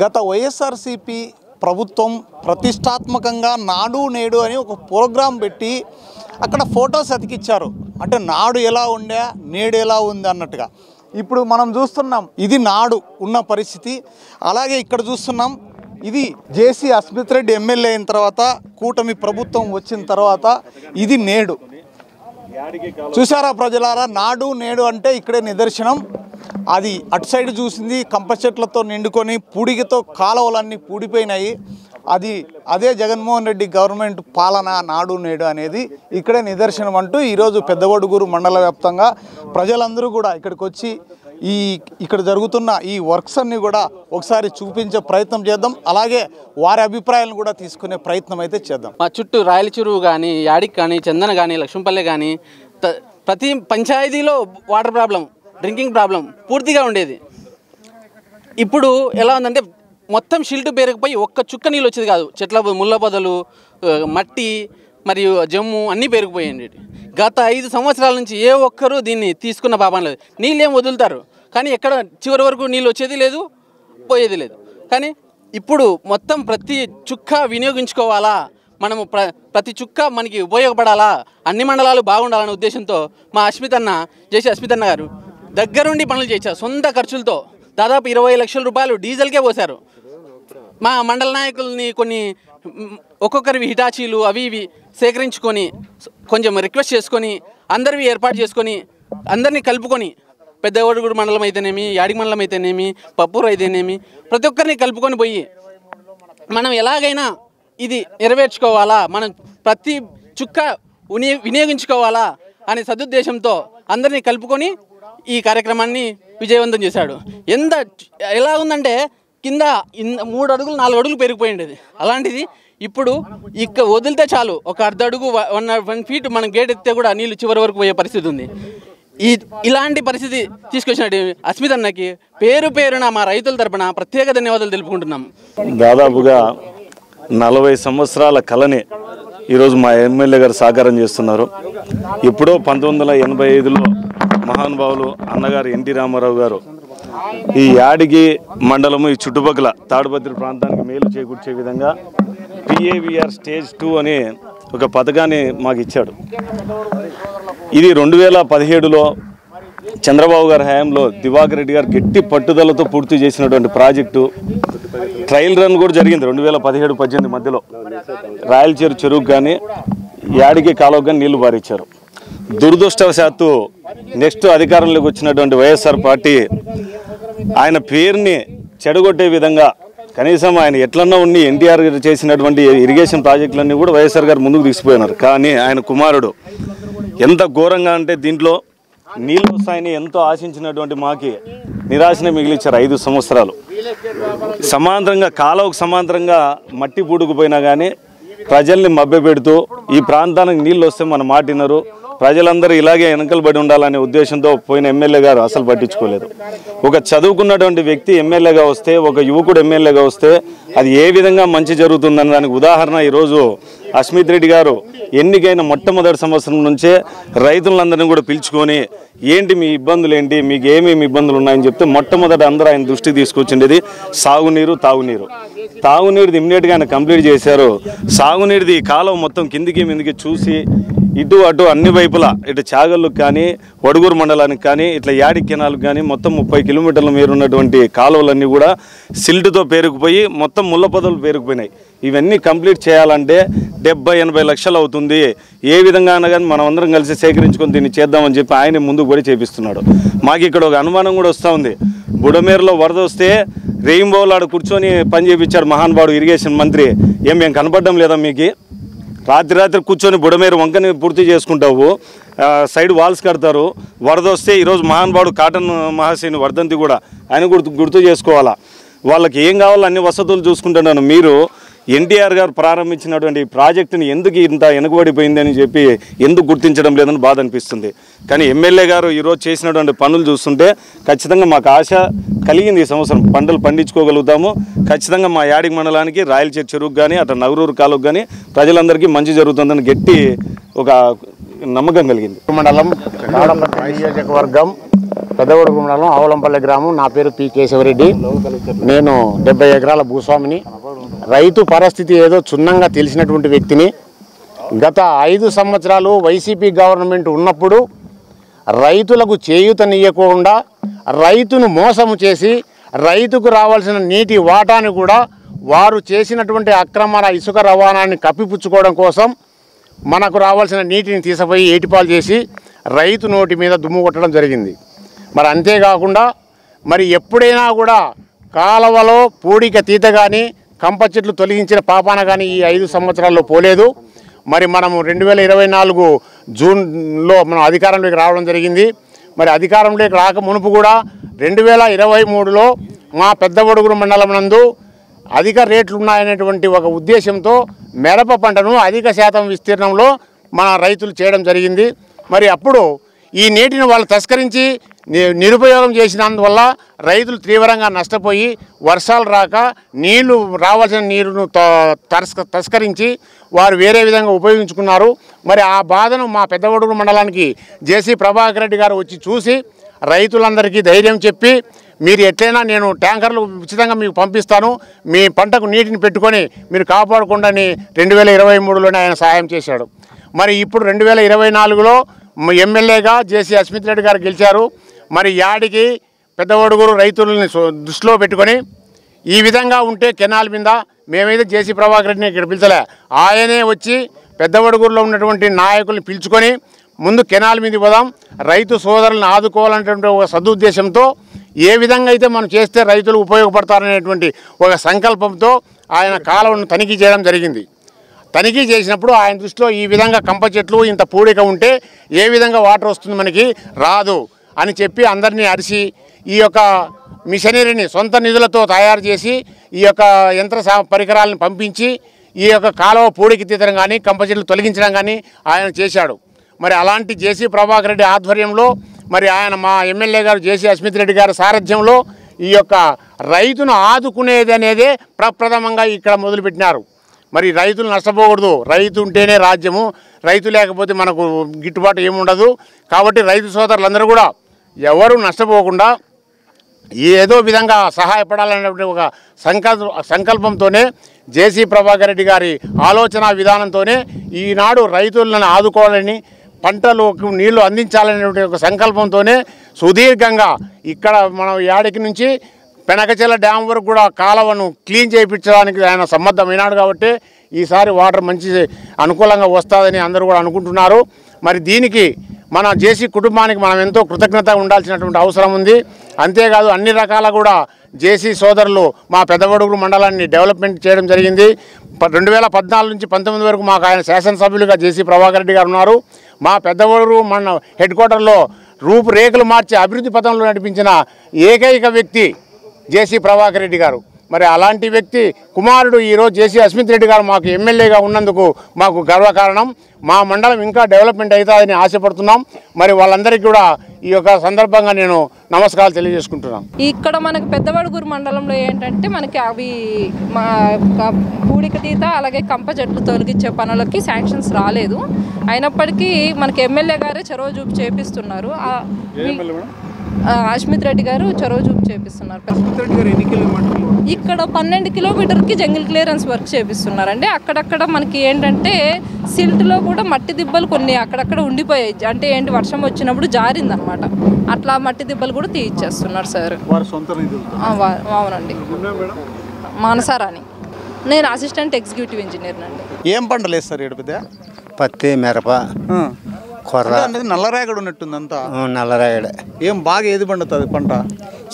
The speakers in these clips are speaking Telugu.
గత వైఎస్ఆర్సీపీ ప్రభుత్వం ప్రతిష్టాత్మకంగా నాడు నేడు అని ఒక ప్రోగ్రాం పెట్టి అక్కడ ఫొటోస్ అతికిచ్చారు. అంటే నాడు ఎలా ఉండే నేడు ఎలా ఉంది అన్నట్టుగా. ఇప్పుడు మనం చూస్తున్నాం ఇది నాడు ఉన్న పరిస్థితి. అలాగే ఇక్కడ చూస్తున్నాం ఇది జేసీ అస్మిత్ రెడ్డి ఎమ్మెల్యే అయిన తర్వాత కూటమి ప్రభుత్వం వచ్చిన తర్వాత ఇది నేడు. చూసారా ప్రజలారా, నాడు నేడు అంటే ఇక్కడే నిదర్శనం. అది అటు సైడ్ చూసింది కంప చెట్లతో నిండుకొని పూడికతో కాలువలన్నీ పూడిపోయినాయి. అదే జగన్మోహన్ రెడ్డి గవర్నమెంట్ పాలన నాడు నేడు అనేది ఇక్కడే నిదర్శనం అంటూ ఈరోజు పెద్దవడుగూరు మండల వ్యాప్తంగా ప్రజలందరూ కూడా ఇక్కడికి వచ్చి ఇక్కడ జరుగుతున్న ఈ వర్క్స్ అన్ని కూడా ఒకసారి చూపించే ప్రయత్నం చేద్దాం. అలాగే వారి అభిప్రాయాలను కూడా తీసుకునే ప్రయత్నం అయితే చేద్దాం. మా చుట్టూ రాయలచెరువు కానీ, యాడికి కానీ, చందన కానీ, లక్ష్మీపల్లె కానీ ప్రతి పంచాయతీలో వాటర్ ప్రాబ్లం, డ్రింకింగ్ ప్రాబ్లం పూర్తిగా ఉండేది. ఇప్పుడు ఎలా ఉందంటే మొత్తం షిల్టు పేరుకుపోయి ఒక్క చుక్క నీళ్ళు వచ్చేది కాదు. చెట్ల ముళ్ళ పొదలు, మట్టి మరియు జమ్ము అన్నీ పేరుకుపోయింది. గత 5 సంవత్సరాల నుంచి ఏ ఒక్కరూ దీన్ని తీసుకున్న పాపం లేదు. నీళ్ళు ఏం వదులుతారు కానీ ఎక్కడ చివరి వరకు నీళ్ళు వచ్చేది లేదు, పోయేది లేదు. కానీ ఇప్పుడు మొత్తం ప్రతి చుక్క వినియోగించుకోవాలా, మనము ప్రతి చుక్క మనకి ఉపయోగపడాలా, అన్ని మండలాలు బాగుండాలనే ఉద్దేశంతో మా జేసీ అస్మిత్ అన్న గారు దగ్గరుండి పనులు చేశారు. సొంత ఖర్చులతో దాదాపు 20 లక్షల రూపాయలు డీజిల్కే పోశారు. మా మండల నాయకుల్ని కొన్ని ఒక్కొక్కరివి హిటాచీలు అవి ఇవి సేకరించుకొని కొంచెం రిక్వెస్ట్ చేసుకొని అందరివి ఏర్పాటు చేసుకొని అందరినీ కలుపుకొని పెద్దవడుగూరు మండలం అయితేనేమి, యాడికి మండలం అయితేనేమి, పప్పూరు అయితేనేమి ప్రతి ఒక్కరిని కలుపుకొని పోయి మనం ఎలాగైనా ఇది నెరవేర్చుకోవాలా, మనం ప్రతి చుక్క వినియోగించుకోవాలా అనే సదుద్దేశంతో అందరినీ కలుపుకొని ఈ కార్యక్రమాన్ని విజయవంతం చేశాడు. ఎలా ఉందంటే కింద 3 అడుగులు 4 అడుగులు పెరిగిపోయింది. అలాంటిది ఇప్పుడు ఇక్కడ వదిలితే చాలు ఒక అర్ధ అడుగు 1 ఫీట్ మనం గేట్ ఎత్తే కూడా నీళ్ళు చివరి వరకు పోయే పరిస్థితి ఉంది. ఇలాంటి పరిస్థితి తీసుకొచ్చినట్టు అస్మిత్ అన్నకి పేరున మా రైతుల తరపున ప్రత్యేక ధన్యవాదాలు తెలుపుకుంటున్నాం. దాదాపుగా 40 సంవత్సరాల కళని ఈరోజు మా ఎమ్మెల్యే గారు సాకారం చేస్తున్నారు. ఎప్పుడో 1985లో మహానుభావులు అన్నగారు ఎన్టీ రామారావు గారు ఈ యాడిగి మండలము ఈ చుట్టుపక్కల తాడుపత్రి ప్రాంతానికి మేలు చేకూర్చే విధంగా PAVR స్టేజ్ 2 అనే ఒక పథకాన్ని మాకు ఇచ్చాడు. ఇది 2017లో చంద్రబాబు గారి హయాంలో దివాకర్ రెడ్డి గారు గట్టి పట్టుదలతో పూర్తి చేసినటువంటి ప్రాజెక్టు. ట్రయల్ రన్ కూడా జరిగింది 2017-18 మధ్యలో. రాయలచెరువు చెరువుకు కానీ యాడికి కాలువకు కానీ నీళ్లు పారించారు. దురదృష్టవశాత్తు నెక్స్ట్ అధికారంలోకి వచ్చినటువంటి వైఎస్ఆర్ పార్టీ ఆయన పేరుని చెడగొట్టే విధంగా కనీసం ఆయన ఎట్లన్నా ఉండి ఎన్టీఆర్ గారు చేసినటువంటి ఇరిగేషన్ ప్రాజెక్టులన్నీ కూడా వైఎస్ఆర్ గారు ముందుకు తీసుకుపోయినారు. కానీ ఆయన కుమారుడు ఎంత ఘోరంగా అంటే దీంట్లో నీళ్ళు వస్తాయని ఎంతో ఆశించినటువంటి మాకి నిరాశనే మిగిలిచ్చారు. 5 సంవత్సరాలు సమాంతరంగా కాలువకు సమాంతరంగా మట్టి పూడుకుపోయినా కానీ ప్రజల్ని మభ్యపెడుతూ ఈ ప్రాంతానికి నీళ్ళు వస్తే మన మాట వినరు, ప్రజలందరూ ఇలాగే వెనకలబడి ఉండాలనే ఉద్దేశంతో పోయిన ఎమ్మెల్యే గారు అసలు పట్టించుకోలేదు. ఒక చదువుకున్నటువంటి వ్యక్తి ఎమ్మెల్యేగా వస్తే, ఒక యువకుడు ఎమ్మెల్యేగా వస్తే అది ఏ విధంగా మంచి జరుగుతుందని దానికి ఉదాహరణ ఈరోజు అస్మిత్ రెడ్డి గారు ఎన్నికైన మొట్టమొదటి సంవత్సరం నుంచే రైతులందరినీ కూడా పిలుచుకొని ఏంటి మీ ఇబ్బందులు ఏంటి, మీకు ఏమేమి ఇబ్బందులు ఉన్నాయని చెప్తే మొట్టమొదటి అందరూ ఆయన దృష్టికి తీసుకొచ్చిండేది సాగునీరు, తాగునీరు. తాగునీరుది ఇమ్మీడియట్గా ఆయన కంప్లీట్ చేశారు. సాగునీరుది కాలువ మొత్తం కిందికి మీదికి చూసి ఇటు అటు అన్ని వైపులా ఇటు చాగళ్ళకు కానీ వడుగూరు మండలానికి కానీ ఇట్లా యాడి కెనాల్కి కానీ మొత్తం 30 కిలోమీటర్ల మేర ఉన్నటువంటి కాలువలన్నీ కూడా సిల్ట్తో పేరుకుపోయి మొత్తం ముళ్ళ పొదలు పేరుకుపోయినాయి. ఇవన్నీ కంప్లీట్ చేయాలంటే 70-80 లక్షలు అవుతుంది. ఏ విధంగా అయినా కానీ మనం అందరం కలిసి సేకరించుకొని దీన్ని చేద్దామని చెప్పి ఆయన ముందుకు కూడా చేపిస్తున్నాడు. మాకు ఇక్కడ ఒక అనుమానం కూడా వస్తూ ఉంది. బుడమేరులో వరద వస్తే రెయిన్బోలో ఆడ కూర్చొని పని చేయించాడు మహానుభావుడు ఇరిగేషన్ మంత్రి. మేము కనపడడం లేదా మీకు? రాత్రి కూర్చొని బుడమేరు వంకని పూర్తి చేసుకుంటావు, సైడ్ వాల్స్ కడతారు. వరద వస్తే ఈరోజు మహానుభావుడు కాటన్ మహాసేని వర్ధంతి కూడా ఆయన గుర్తు చేసుకోవాలా. వాళ్ళకి ఏం కావాలో అన్ని వసతులు చూసుకుంటున్నాను. మీరు ఎన్టీఆర్ గారు ప్రారంభించినటువంటి ప్రాజెక్టుని ఎందుకు ఇంత వెనుకబడిపోయింది అని చెప్పి ఎందుకు గుర్తించడం లేదని బాధ అనిపిస్తుంది. కానీ ఎమ్మెల్యే గారు ఈరోజు చేసినటువంటి పనులు చూస్తుంటే ఖచ్చితంగా మాకు ఆశ కలిగింది. ఈ సంవత్సరం పంటలు పండించుకోగలుగుతాము. ఖచ్చితంగా మా యాడికి మండలానికి రాయలచెరువు చెరువుకు కానీ అటు నగరూరు కాలువకు కానీ ప్రజలందరికీ మంచి జరుగుతుందని గట్టి ఒక నమ్మకం కలిగింది. మండలం తాడపత్రి నియోజకవర్గం పెద్దగొడుగు మండలం ఆవులంపల్లి గ్రామం. నా పేరు పి కేశవరెడ్డి. నేను 70 ఎకరాల భూస్వామిని. రైతు పరిస్థితి ఏదో క్షుణ్ణంగా తెలిసినటువంటి వ్యక్తిని. గత 5 సంవత్సరాలు వైసీపీ గవర్నమెంట్ ఉన్నప్పుడు రైతులకు చేయూతనియ్యకుండా రైతును మోసము చేసి రైతుకు రావాల్సిన నీటి వాటాను కూడా వారు చేసినటువంటి అక్రమ ఇసుక రవాణాన్ని కప్పిపుచ్చుకోవడం కోసం మనకు రావాల్సిన నీటిని తీసిపోయి ఏటిపాలు చేసి రైతు నోటి మీద దుమ్ము కొట్టడం జరిగింది. మరి అంతేకాకుండా మరి ఎప్పుడైనా కూడా కాలువలో పూడిక తీత కానీ కంప చెట్లు తొలగించిన పాపాన కానీ ఈ 5 సంవత్సరాల్లో పోలేదు. మరి మనము 2024 జూన్లో మనం అధికారంలోకి రావడం జరిగింది. మరి అధికారంలోకి రాక మునుపు కూడా 2023లో మా పెద్దవడుగురు మండలం నందు అధిక రేట్లు ఉన్నాయనేటువంటి ఒక ఉద్దేశంతో మిరప పంటను అధిక శాతం విస్తీర్ణంలో మన రైతులు చేయడం జరిగింది. మరి అప్పుడు ఈ నీటిని వాళ్ళు తస్కరించి నిరుపయోగం చేసినందువల్ల రైతులు తీవ్రంగా నష్టపోయి వర్షాలు రాక నీళ్లు రావాల్సిన నీరును తస్కరించి వారు వేరే విధంగా ఉపయోగించుకున్నారు. మరి ఆ బాధను మా పెద్దవడుగురు మండలానికి జేసీ ప్రభాకర్ రెడ్డి గారు వచ్చి చూసి రైతులందరికీ ధైర్యం చెప్పి మీరు ఎట్లయినా నేను ట్యాంకర్లు ఉచితంగా మీకు పంపిస్తాను, మీ పంటకు నీటిని పెట్టుకొని మీరు కాపాడుకోండి 2023లోనే ఆయన సహాయం చేశాడు. మరి ఇప్పుడు 2024లో ఎమ్మెల్యేగా జేసీ అస్మిత్ రెడ్డి గారు గెలిచారు. మరి యాడికి పెద్దవడుగురు రైతులని దృష్టిలో పెట్టుకొని ఈ విధంగా ఉంటే కెనాల్ మీద మేమైతే జేసీ ప్రభాకర్ రెడ్డిని ఇక్కడ పిలిచలే, ఆయనే వచ్చి పెద్దవడుగురులో ఉన్నటువంటి నాయకుల్ని పిలుచుకొని ముందు కెనాల్ మీద పోదాం, రైతు సోదరులను ఆదుకోవాలనేటువంటి ఒక సదుద్దేశంతో ఏ విధంగా అయితే మనం చేస్తే రైతులు ఉపయోగపడతారనేటువంటి ఒక సంకల్పంతో ఆయన కాలువను తనిఖీ చేయడం జరిగింది. తనిఖీ చేసినప్పుడు ఆయన దృష్టిలో ఈ విధంగా కంప చెట్లు ఇంత పూడిక ఉంటే ఏ విధంగా వాటర్ వస్తుంది మనకి రాదు అని చెప్పి అందరినీ అరిసి ఈ యొక్క మిషనరీని సొంత నిధులతో తయారు చేసి ఈ యొక్క యంత్ర పరికరాలను పంపించి ఈ యొక్క కాలువ పూడికి తీయడం కానీ కంప చెట్లు తొలగించడం కానీ ఆయన చేశాడు. మరి అలాంటి జేసీ ప్రభాకర్ రెడ్డి ఆధ్వర్యంలో మరి ఆయన మా ఎమ్మెల్యే గారు జేసీ అస్మిత్ రెడ్డి గారి సారథ్యంలో ఈ యొక్క రైతును ఆదుకునేది అనేదే ప్రప్రథమంగా ఇక్కడ మొదలుపెట్టినారు. మరి రైతులు నష్టపోకూడదు, రైతు ఉంటేనే రాజ్యము, రైతు లేకపోతే మనకు గిట్టుబాటు ఏముండదు. కాబట్టి రైతు సోదరులందరూ కూడా ఎవరు నష్టపోకుండా ఏదో విధంగా సహాయపడాలనే ఒక సంకల్పంతోనే జేసీ ప్రభాకర్ రెడ్డి గారి ఆలోచన విధానంతోనే ఈనాడు రైతులను ఆదుకోవాలని పంటలకు నీళ్లు అందించాలనే ఒక సంకల్పంతోనే సుదీర్ఘంగా ఇక్కడ మనం యాడికి నుంచి పెనకచెల్ల డ్యామ్ వరకు కూడా కాలువను క్లీన్ చేయించడానికి ఆయన సమ్మద్ధమైనాడు. కాబట్టి ఈసారి వాటర్ మంచి అనుకూలంగా వస్తుందని అందరూ కూడా అనుకుంటున్నారు. మరి దీనికి మన జేసీ కుటుంబానికి మనం ఎంతో కృతజ్ఞత ఉండాల్సినటువంటి అవసరం ఉంది. అంతేకాదు అన్ని రకాల కూడా జేసీ సోదరులు మా పెద్దవడుగురు మండలాన్ని డెవలప్మెంట్ చేయడం జరిగింది. 2014 నుంచి 19 వరకు మాకు ఆయన శాసనసభ్యులుగా జేసీ ప్రభాకర్ రెడ్డి గారు ఉన్నారు. మా పెద్దవడుగురు మన హెడ్ క్వార్టర్లో రూపురేఖలు మార్చి అభివృద్ధి పథంలో నడిపించిన ఏకైక వ్యక్తి జేసీ ప్రభాకర్ రెడ్డి గారు. మరి అలాంటి వ్యక్తి కుమారుడు ఈరోజు జేసీ అస్మిత్ రెడ్డి గారు మాకు ఎమ్మెల్యేగా ఉన్నందుకు మాకు గర్వకారణం. మా మండలం ఇంకా డెవలప్మెంట్ అవుతుందని ఆశపడుతున్నాం. మరి వాళ్ళందరికీ కూడా ఈ యొక్క సందర్భంగా నేను నమస్కారాలు తెలియజేసుకుంటున్నాను. ఇక్కడ మనకు పెద్దవడుగురు మండలంలో ఏంటంటే మనకి అవి మా పూడిక తీత అలాగే కంప చెట్లు తొలగించే పనులకి శాంక్షన్స్ రాలేదు. అయినప్పటికీ మనకి ఎమ్మెల్యే గారే చొరవ చూపు చేపిస్తున్నారు. అస్మిత్ రెడ్డి గారు చొరవ చూపు చేపిస్తున్నారు. ఇక్కడ 12 కిలోమీటర్కి జంగిల్ క్లియరెన్స్ వర్క్ చేపిస్తున్నారండి. అక్కడక్కడ మనకి ఏంటంటే సిల్ట్లో కూడా మట్టి దిబ్బలు కొన్ని అక్కడక్కడ ఉండిపోయాయి. అంటే ఏంటి వర్షం వచ్చినప్పుడు జారిందనమాట. అట్లా మట్టి దిబ్బలు కూడా తీయిచ్చేస్తున్నారు సార్. అవునండి. మానసారాని. నేను అసిస్టెంట్ ఎగ్జిక్యూటివ్ ఇంజనీర్ అండి. ఏం పంటలు వేస్తారు ఇక్కడ పెద్ద? పత్తి, మిరప, కొర్ర. నల్లరేగడు ఉన్నట్టుంది అంతా. నల్లరేగడే. ఏం బాగా ఏది పండుతుంది పంట?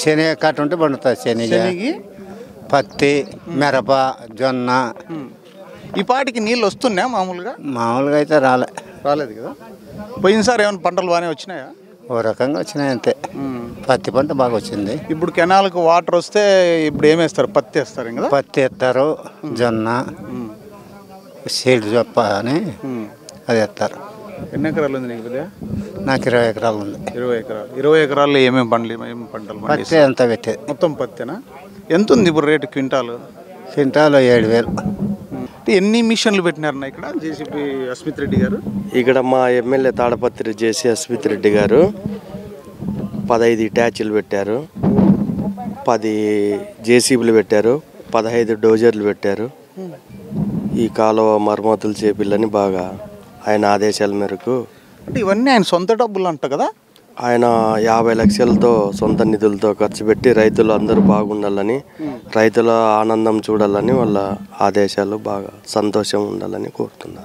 శనగ కట్ట ఉంటే పండుతుంది. శనగ, పత్తి, మిరప, జొన్న. ఈ పాటికి నీళ్ళు వస్తున్నాయా మామూలుగా? మామూలుగా అయితే రాలేదు కదా. పోయినసారి ఏమైనా పంటలు బాగానే వచ్చినాయా? ఓ రకంగా వచ్చినాయి అంతే. పత్తి పంట బాగా వచ్చింది. ఇప్పుడు కెనాల్కు వాటర్ వస్తే ఇప్పుడు ఏమేస్తారు? పత్తి వేస్తారు కదా. పత్తి వేస్తారు, జొన్న, సీడ్ జొప్ప అని అది వేస్తారు. ఎన్ని ఎకరాలు ఉంది నీకు? నాకు 20 ఎకరాలు ఉంది. 20 ఎకరాలు. 20 ఎకరాల్లో ఏమేమి పంటలు? పత్తి అంతా పెట్టేది. మొత్తం పత్తేనా? ఎంత ఉంది ఇప్పుడు రేటు క్వింటాలు? క్వింటాలు 7,000. ఎన్ని మిషన్లు పెట్టినారన్న ఇక్కడ జేసీపీ అస్మిత్ రెడ్డి గారు? ఇక్కడ మా ఎమ్మెల్యే తాడపత్రి జేసీ అస్మిత్ రెడ్డి గారు 15 ఇటాచీలు పెట్టారు, 10 జేసీబీలు పెట్టారు, 15 డోజర్లు పెట్టారు. ఈ కాలువ మరమ్మతులు చేపిల్లని బాగా ఆయన ఆదేశాల మేరకు. అంటే ఇవన్నీ ఆయన సొంత డబ్బులు అంట కదా. ఆయన 50 లక్షలతో సొంత నిధులతో ఖర్చు పెట్టి రైతులు అందరూ బాగుండాలని, రైతుల ఆనందం చూడాలని వాళ్ళ ఆదేశాలు బాగా సంతోషం ఉండాలని కోరుతున్నారు.